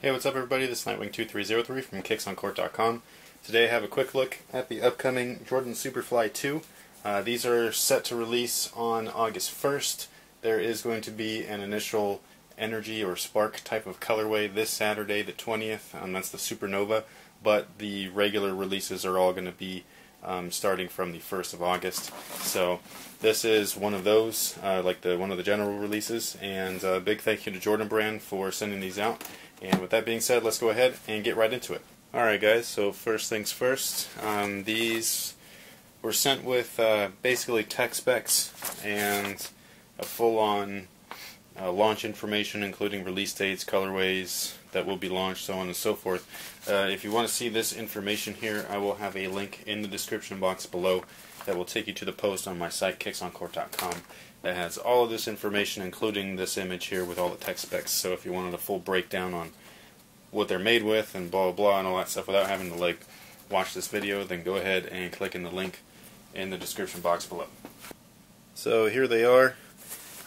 Hey, what's up everybody? This is Nightwing2303 from kicksoncourt.com. Today I have a quick look at the upcoming Jordan Super.Fly 2. These are set to release on August 1st. There is going to be an initial energy or spark type of colorway this Saturday, the 20th. That's the Supernova, but the regular releases are all going to be starting from the 1st of August. So this is one of those, one of the general releases, and a big thank you to Jordan Brand for sending these out. And with that being said, let's go ahead and get right into it. Alright guys, so first things first, these were sent with basically tech specs and a full-on launch information, including release dates, colorways that will be launched, so on and so forth. If you want to see this information here, I will have a link in the description box below that will take you to the post on my site, kicksoncourt.com. That has all of this information, including this image here with all the tech specs. So if you wanted a full breakdown on what they're made with and blah blah blah and all that stuff without having to watch this video, then go ahead and click in the link in the description box below. So here they are.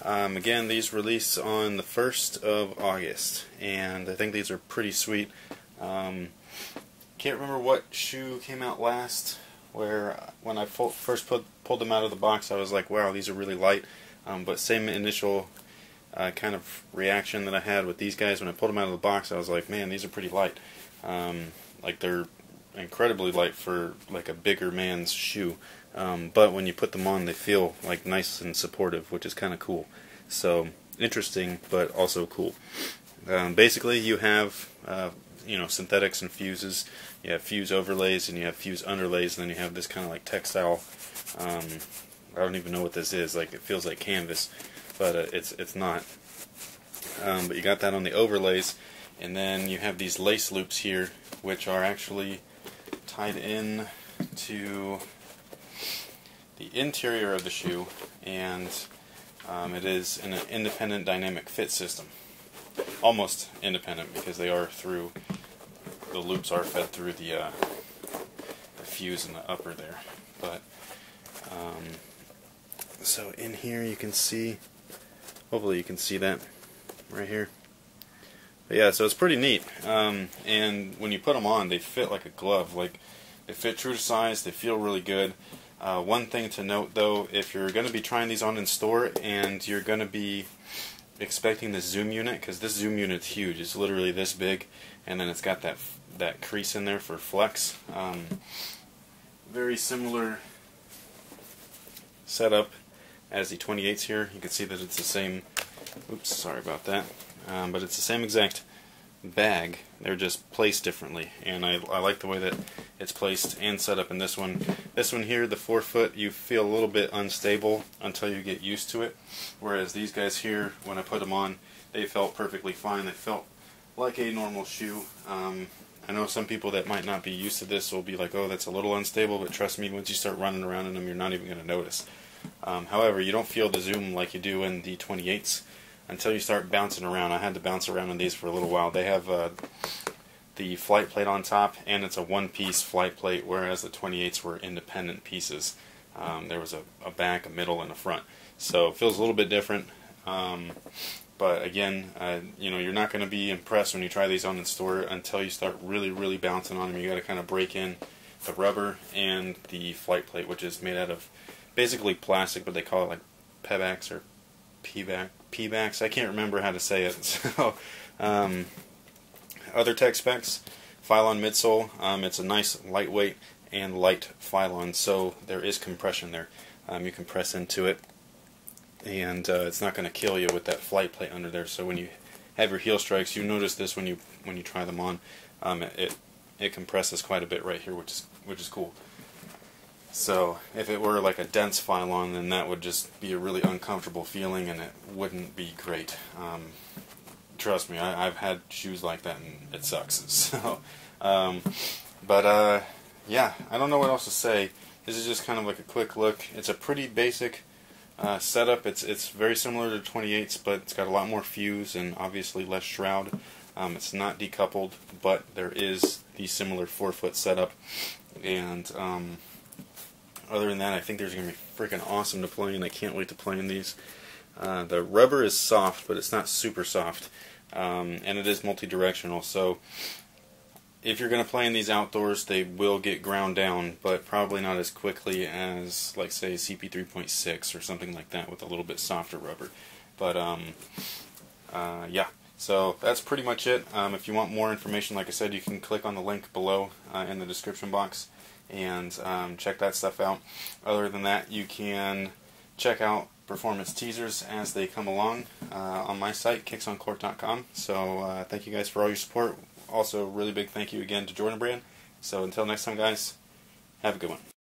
Again, these release on the 1st of August, and I think these are pretty sweet. Can't remember what shoe came out last, where when I first pulled them out of the box I was like, wow, these are really light. But same initial kind of reaction that I had with these guys when I pulled them out of the box. I was like, man, these are pretty light. They're incredibly light for like a bigger man's shoe. But when you put them on, they feel like nice and supportive, which is kind of cool. So interesting, but also cool. Basically, you have synthetics and fuses. You have fuse overlays and you have fuse underlays, and then you have this kind of like textile. I don't even know what this is. Like, it feels like canvas, but it's not. But you got that on the overlays, and then you have these lace loops here, which are actually tied in to the interior of the shoe, and it is an independent dynamic fit system. Almost independent, because they are through, the loops are fed through the fuse in the upper there. But so in here you can see, hopefully you can see that right here. But yeah, so it's pretty neat. And when you put them on, they fit like a glove. Like, they fit true to size. They feel really good. One thing to note though, if you're going to be trying these on in store and you're going to be expecting the zoom unit, because this zoom unit's huge. It's literally this big, and then it's got that crease in there for flex. Very similar setup as the 28s here. You can see that it's the same, oops, sorry about that, but it's the same exact bag. They're just placed differently, and I like the way that it's placed and set up in this one. This one here, the 4-foot, you feel a little bit unstable until you get used to it, whereas these guys here, when I put them on, they felt perfectly fine. They felt like a normal shoe. I know some people that might not be used to this will be like, oh, that's a little unstable, but trust me, once you start running around in them, you're not even going to notice. However, you don't feel the zoom like you do in the 28s until you start bouncing around. I had to bounce around in these for a little while. They have the flight plate on top, and it's a one-piece flight plate, whereas the 28s were independent pieces. There was a back, a middle, and a front. So it feels a little bit different. But again, you're not going to be impressed when you try these on in store until you start really bouncing on them. You got to kind of break in the rubber and the flight plate, which is made out of basically plastic, but they call it like Pebax or Pebax. I can't remember how to say it. So, other tech specs: Phylon midsole. It's a nice lightweight and light Phylon, so there is compression there. You can press into it, and it's not going to kill you with that flight plate under there. So when you have your heel strikes, you notice this when you try them on. It compresses quite a bit right here, which is cool. So if it were like a dense Phylon, then that would just be a really uncomfortable feeling, and it wouldn't be great. Trust me, I've had shoes like that, and it sucks. So, yeah, I don't know what else to say. This is just kind of like a quick look. It's a pretty basic setup. It's very similar to 28s, but it's got a lot more fuse and obviously less shroud. It's not decoupled, but there is the similar 4-foot setup, and other than that, I think there's going to be freaking awesome to play in. I can't wait to play in these. The rubber is soft, but it's not super soft. and it is multi-directional. So if you're going to play in these outdoors, they will get ground down, but probably not as quickly as, like, say, CP 3.6 or something like that with a little bit softer rubber. But yeah. So that's pretty much it. If you want more information, like I said, you can click on the link below in the description box and check that stuff out. Other than that, you can check out performance teasers as they come along on my site, kicksoncourt.com. So thank you guys for all your support. Also, really big thank you again to Jordan Brand. So until next time, guys, have a good one.